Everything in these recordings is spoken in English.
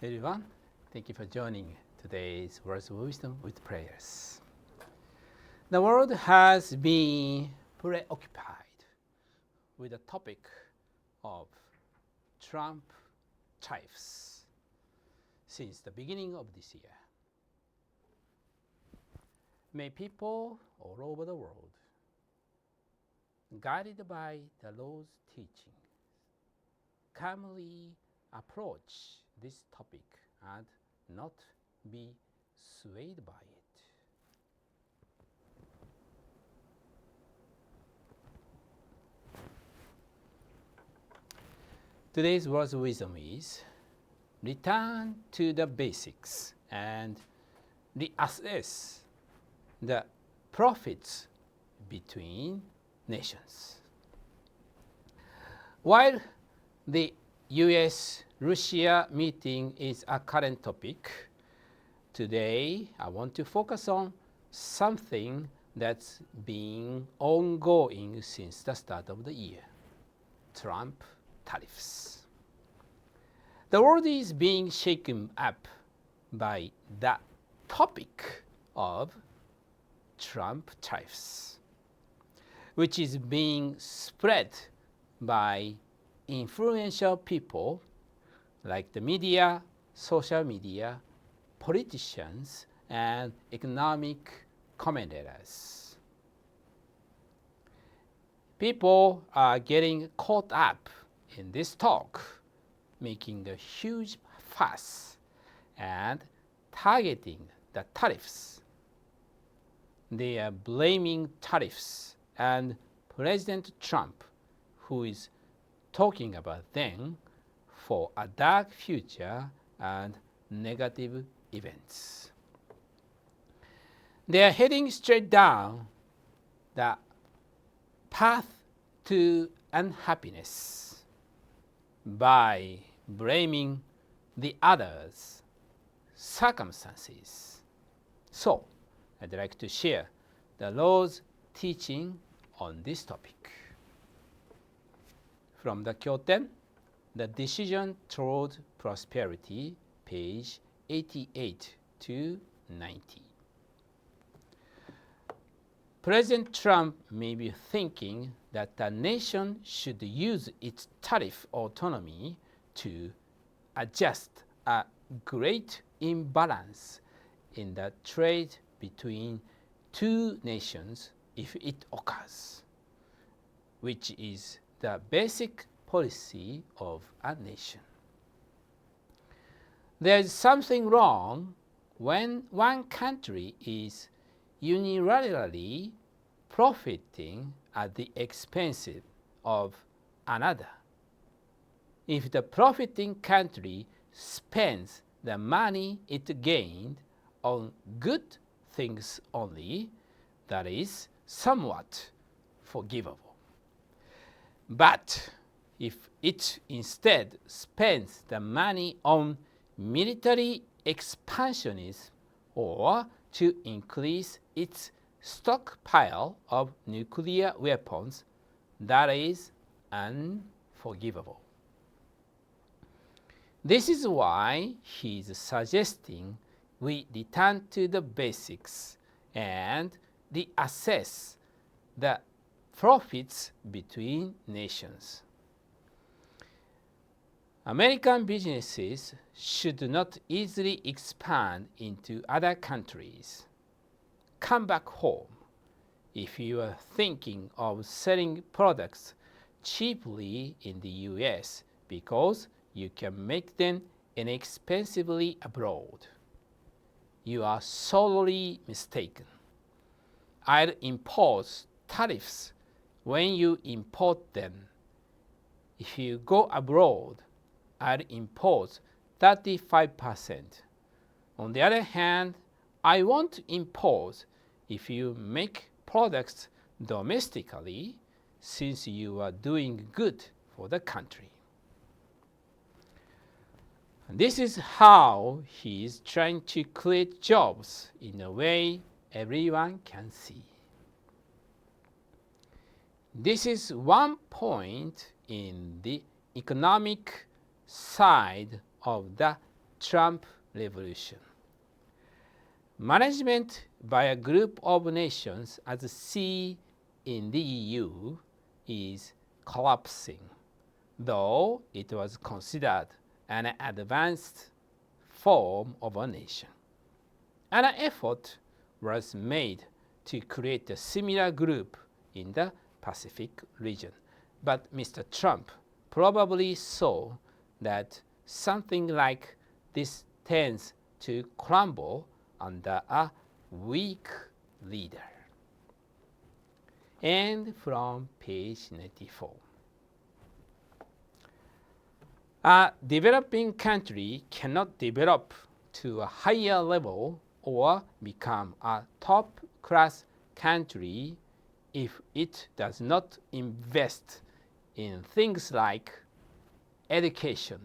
Everyone, thank you for joining today's Words of Wisdom with Prayers. The world has been preoccupied with the topic of Trump tariffs since the beginning of this year. May people all over the world, guided by the Lord's teaching, calmly approach this topic and not be swayed by it. Today's words of wisdom is return to the basics and reassess the profits between nations. While the US-Russia meeting is a current topic, today I want to focus on something that's been ongoing since the start of the year: Trump tariffs. The world is being shaken up by the topic of Trump tariffs, which is being spread by influential people like the media, social media, politicians, and economic commentators. People are getting caught up in this talk, making a huge fuss and targeting the tariffs. They are blaming tariffs and President Trump, who is talking about them, for a dark future and negative events. They are heading straight down the path to unhappiness by blaming the others' circumstances. So, I'd like to share the Lord's teaching on this topic. From the Kyouten, The Decision Toward Prosperity, page 88 to 90. President Trump may be thinking that the nation should use its tariff autonomy to adjust a great imbalance in the trade between two nations if it occurs, which is the basic policy of a nation. There is something wrong when one country is unilaterally profiting at the expense of another. If the profiting country spends the money it gained on good things only, that is somewhat forgivable. But if it instead spends the money on military expansionism or to increase its stockpile of nuclear weapons, that is unforgivable. This is why he is suggesting we return to the basics and reassess the profits between nations. American businesses should not easily expand into other countries. Come back home if you are thinking of selling products cheaply in the US because you can make them inexpensively abroad. You are sorely mistaken. I'll impose tariffs when you import them. If you go abroad, I'll impose 35%. On the other hand, I won't impose if you make products domestically since you are doing good for the country. This is how he is trying to create jobs in a way everyone can see. This is one point in the economic side of the Trump revolution. Management by a group of nations, as seen in the EU, is collapsing, though it was considered an advanced form of a nation. An effort was made to create a similar group in the Pacific region, but Mr. Trump probably saw that something like this tends to crumble under a weak leader. And from page 94. A developing country cannot develop to a higher level or become a top-class country if it does not invest in things like education,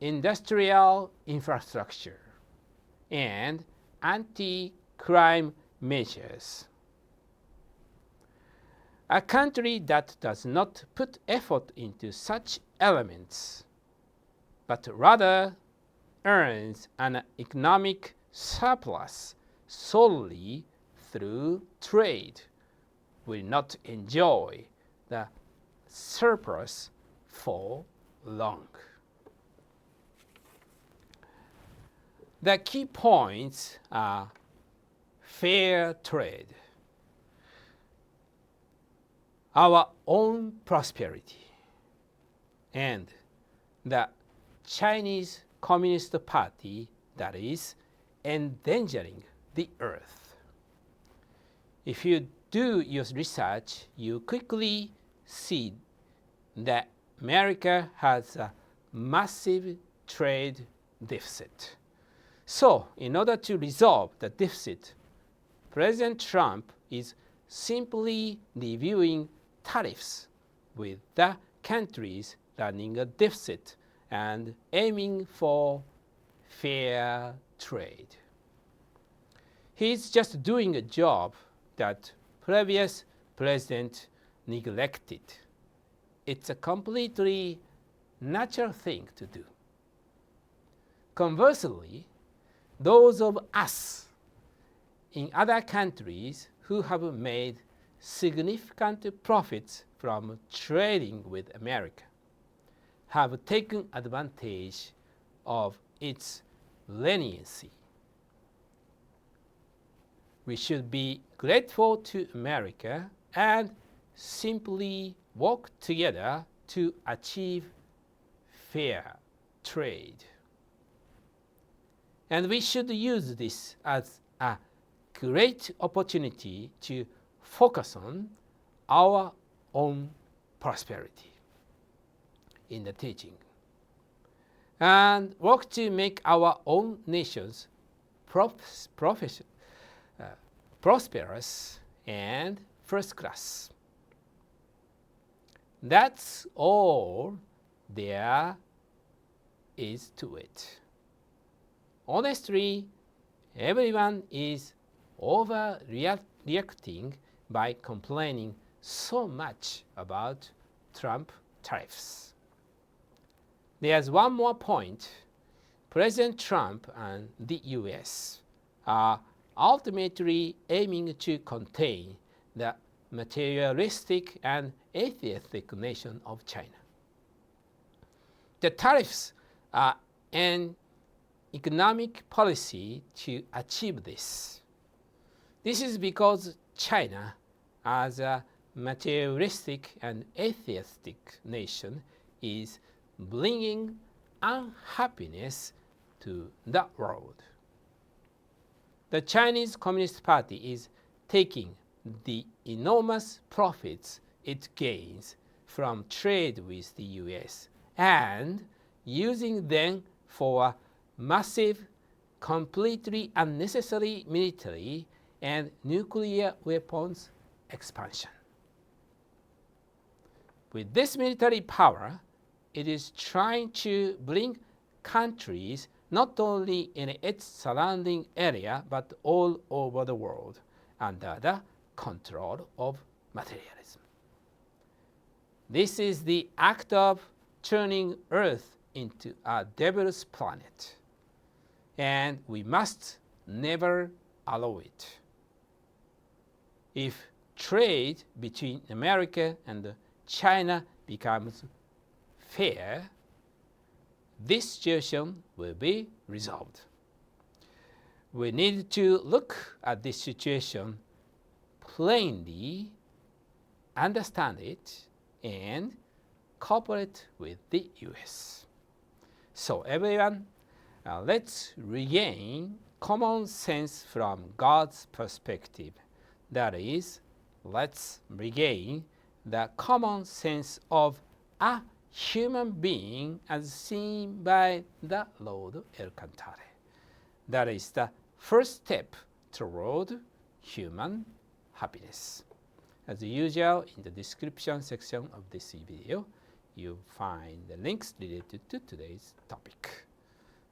industrial infrastructure, and anti-crime measures. A country that does not put effort into such elements, but rather earns an economic surplus solely through trade, will not enjoy the surplus for long. The key points are fair trade, our own prosperity, and the Chinese Communist Party that is endangering the earth. If you do your research, you quickly see that America has a massive trade deficit. So, in order to resolve the deficit, President Trump is simply reviewing tariffs with the countries running a deficit and aiming for fair trade. He's just doing a job that previous president neglected. It's a completely natural thing to do. Conversely, those of us in other countries who have made significant profits from trading with America have taken advantage of its leniency. We should be grateful to America and simply work together to achieve fair trade. And we should use this as a great opportunity to focus on our own prosperity in the teaching and work to make our own nations prosperous and first class. That's all there is to it. Honestly, everyone is overreacting by complaining so much about Trump tariffs. There's one more point. President Trump and the US are ultimately aiming to contain the materialistic and atheistic nation of China. The tariffs are an economic policy to achieve this. This is because China, as a materialistic and atheistic nation, is bringing unhappiness to the world. The Chinese Communist Party is taking the enormous profits it gains from trade with the US and using them for massive, completely unnecessary military and nuclear weapons expansion. With this military power, it is trying to bring countries not only in its surrounding area but all over the world under the control of materialism. This is the act of turning Earth into a devil's planet, and we must never allow it. If trade between America and China becomes fair, this situation will be resolved. We need to look at this situation plainly, understand it, and cooperate with the US. So everyone, let's regain common sense from God's perspective. That is, let's regain the common sense of a human being as seen by the Lord El Cantare. That is the first step toward human happiness. As usual, in the description section of this video, you find the links related to today's topic.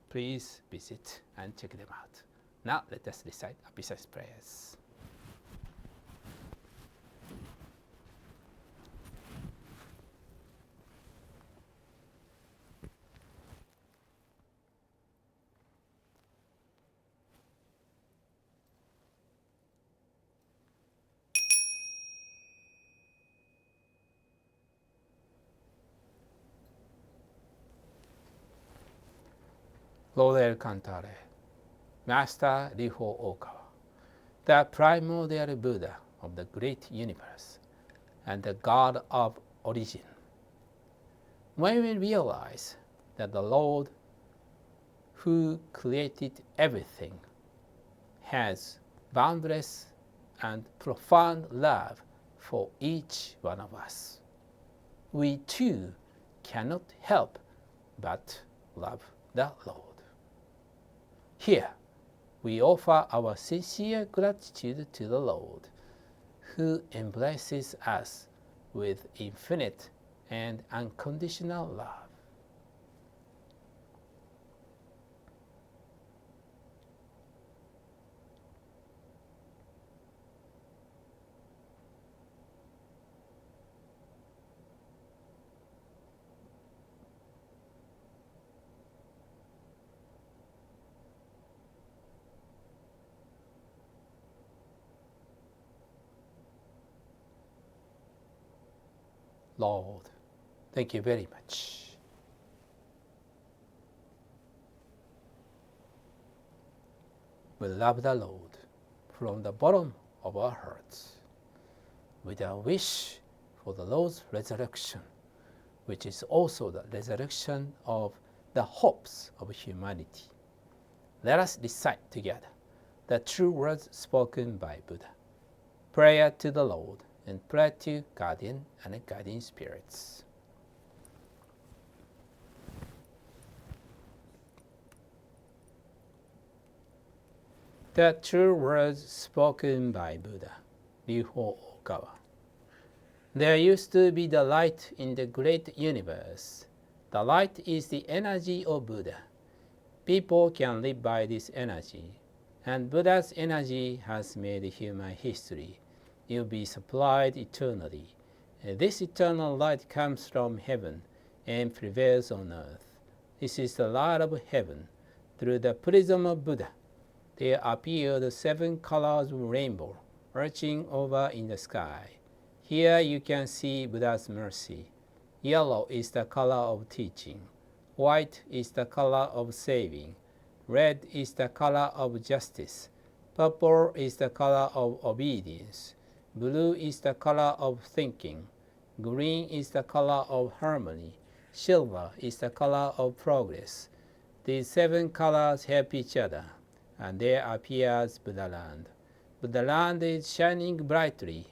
Please visit and check them out. Now let us recite Abhisa's prayers. Lord El Cantare, Master Riho Okawa, the primordial Buddha of the great universe and the God of origin. When we realize that the Lord who created everything has boundless and profound love for each one of us, we too cannot help but love the Lord. Here, we offer our sincere gratitude to the Lord, who embraces us with infinite and unconditional love. Lord, thank you very much. We love the Lord from the bottom of our hearts, with a wish for the Lord's resurrection, which is also the resurrection of the hopes of humanity. Let us recite together the true words spoken by Buddha. Prayer to the Lord and prayer to guardian and guiding spirits. The true words spoken by Buddha, Riho Okawa. There used to be the light in the great universe. The light is the energy of Buddha. People can live by this energy, and Buddha's energy has made human history. You'll be supplied eternally. This eternal light comes from heaven and prevails on earth. This is the light of heaven. Through the prism of Buddha, there appear the 7 colors of rainbow arching over in the sky. Here you can see Buddha's mercy. Yellow is the color of teaching. White is the color of saving. Red is the color of justice. Purple is the color of obedience. Blue is the color of thinking. Green is the color of harmony. Silver is the color of progress. These 7 colors help each other, and there appears Buddha land. Buddha land is shining brightly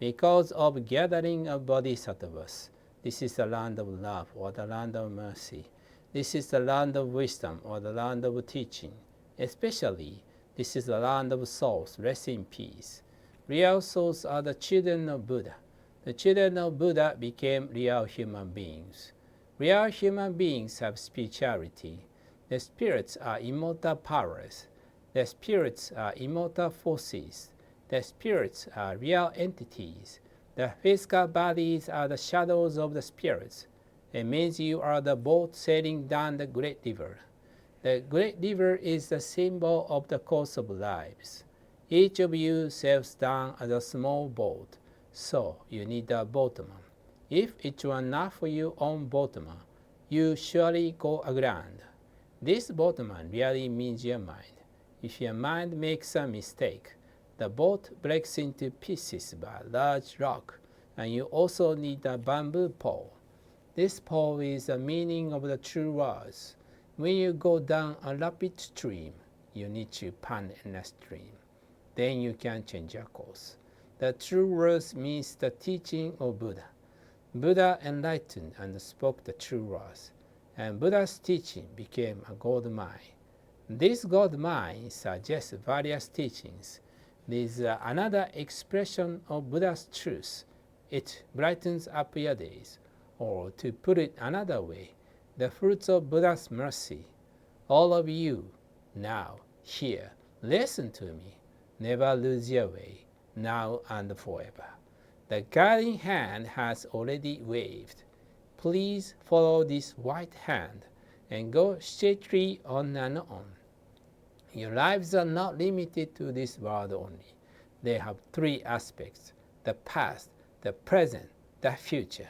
because of gathering of bodhisattvas. This is the land of love, or the land of mercy. This is the land of wisdom, or the land of teaching. Especially, this is the land of souls. Rest in peace. Real souls are the children of Buddha. The children of Buddha became real human beings. Real human beings have spirituality. The spirits are immortal powers. The spirits are immortal forces. The spirits are real entities. The physical bodies are the shadows of the spirits. It means you are the boat sailing down the great river. The great river is the symbol of the course of lives. Each of you sails down as a small boat, so you need a boatman. If it were not for your own boatman, you surely go aground. This boatman really means your mind. If your mind makes a mistake, the boat breaks into pieces by a large rock, and you also need a bamboo pole. This pole is the meaning of the true words. When you go down a rapid stream, you need to pond in a stream. Then you can change your course. The true words means the teaching of Buddha. Buddha enlightened and spoke the true words, and Buddha's teaching became a gold mine. This gold mine suggests various teachings. This is another expression of Buddha's truth. It brightens up your days. Or to put it another way, the fruits of Buddha's mercy. All of you, now, here, listen to me. Never lose your way, now and forever. The guiding hand has already waved. Please follow this white hand and go straightly on and on. Your lives are not limited to this world only. They have three aspects: the past, the present, the future.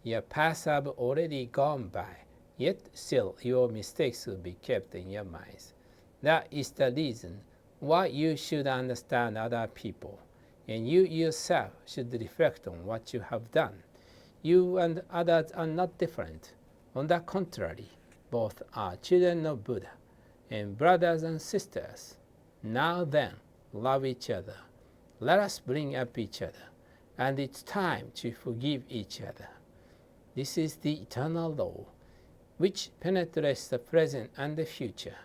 Your past have already gone by, yet still your mistakes will be kept in your minds. That is the reason why you should understand other people, and you yourself should reflect on what you have done. You and others are not different. On the contrary, both are children of Buddha and brothers and sisters. Now then, love each other. Let us bring up each other, and it's time to forgive each other. This is the eternal law, which penetrates the present and the future.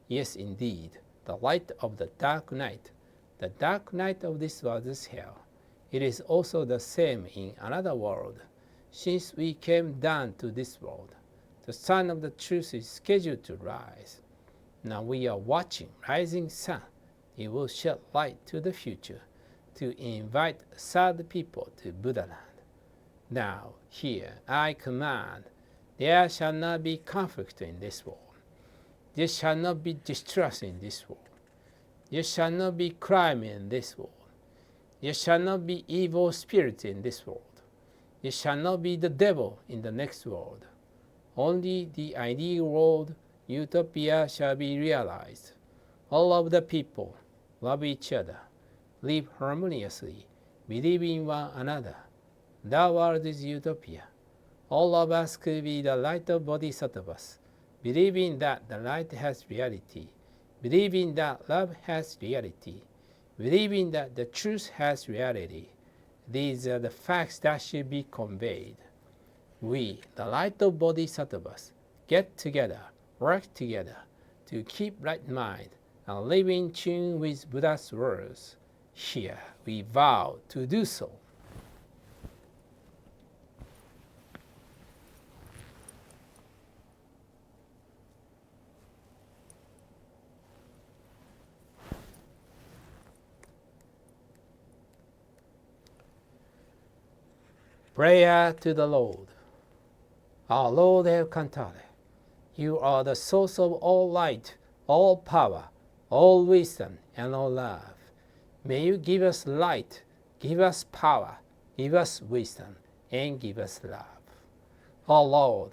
Yes, indeed, the light of the dark night. The dark night of this world is hell. It is also the same in another world. Since we came down to this world, the sun of the truth is scheduled to rise. Now we are watching rising sun. It will shed light to the future to invite sad people to Buddha land. Now, here, I command, there shall not be conflict in this world. There shall not be distrust in this world. There shall not be crime in this world. There shall not be evil spirits in this world. There shall not be the devil in the next world. Only the ideal world, utopia, shall be realized. All of the people love each other, live harmoniously, believe in one another. The world is utopia. All of us could be the light of bodhisattvas, believing that the light has reality, believing that love has reality, believing that the truth has reality. These are the facts that should be conveyed. We, the light of bodhisattvas, get together, work together to keep right mind and live in tune with Buddha's words. Here we vow to do so. Prayer to the Lord. Our Lord El Cantare, you are the source of all light, all power, all wisdom, and all love. May you give us light, give us power, give us wisdom, and give us love. Our Lord,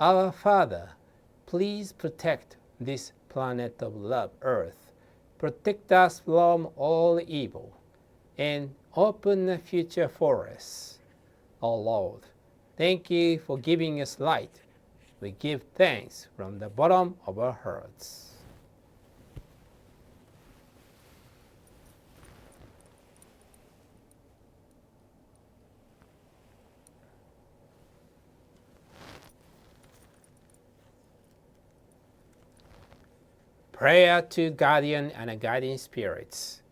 our Father, please protect this planet of love, Earth. Protect us from all evil, and open a future for us. Our Lord, thank you for giving us light. We give thanks from the bottom of our hearts. Prayer to guardian and guiding spirits.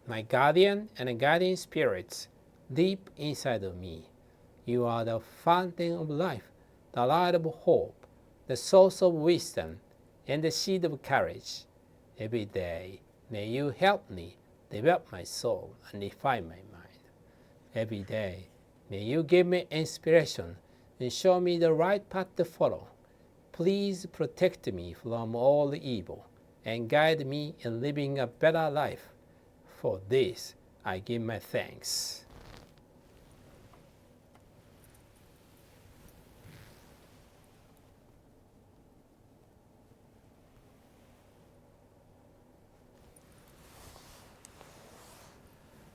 My guardian and guiding spirits, deep inside of me. You are the fountain of life, the light of hope, the source of wisdom, and the seed of courage. Every day, may you help me develop my soul and refine my mind. Every day, may you give me inspiration and show me the right path to follow. Please protect me from all evil and guide me in living a better life. For this, I give my thanks.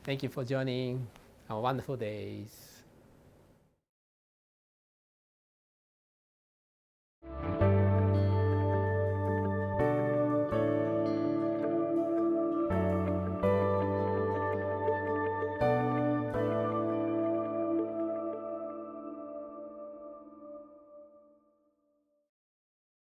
Thank you for joining. Have wonderful days.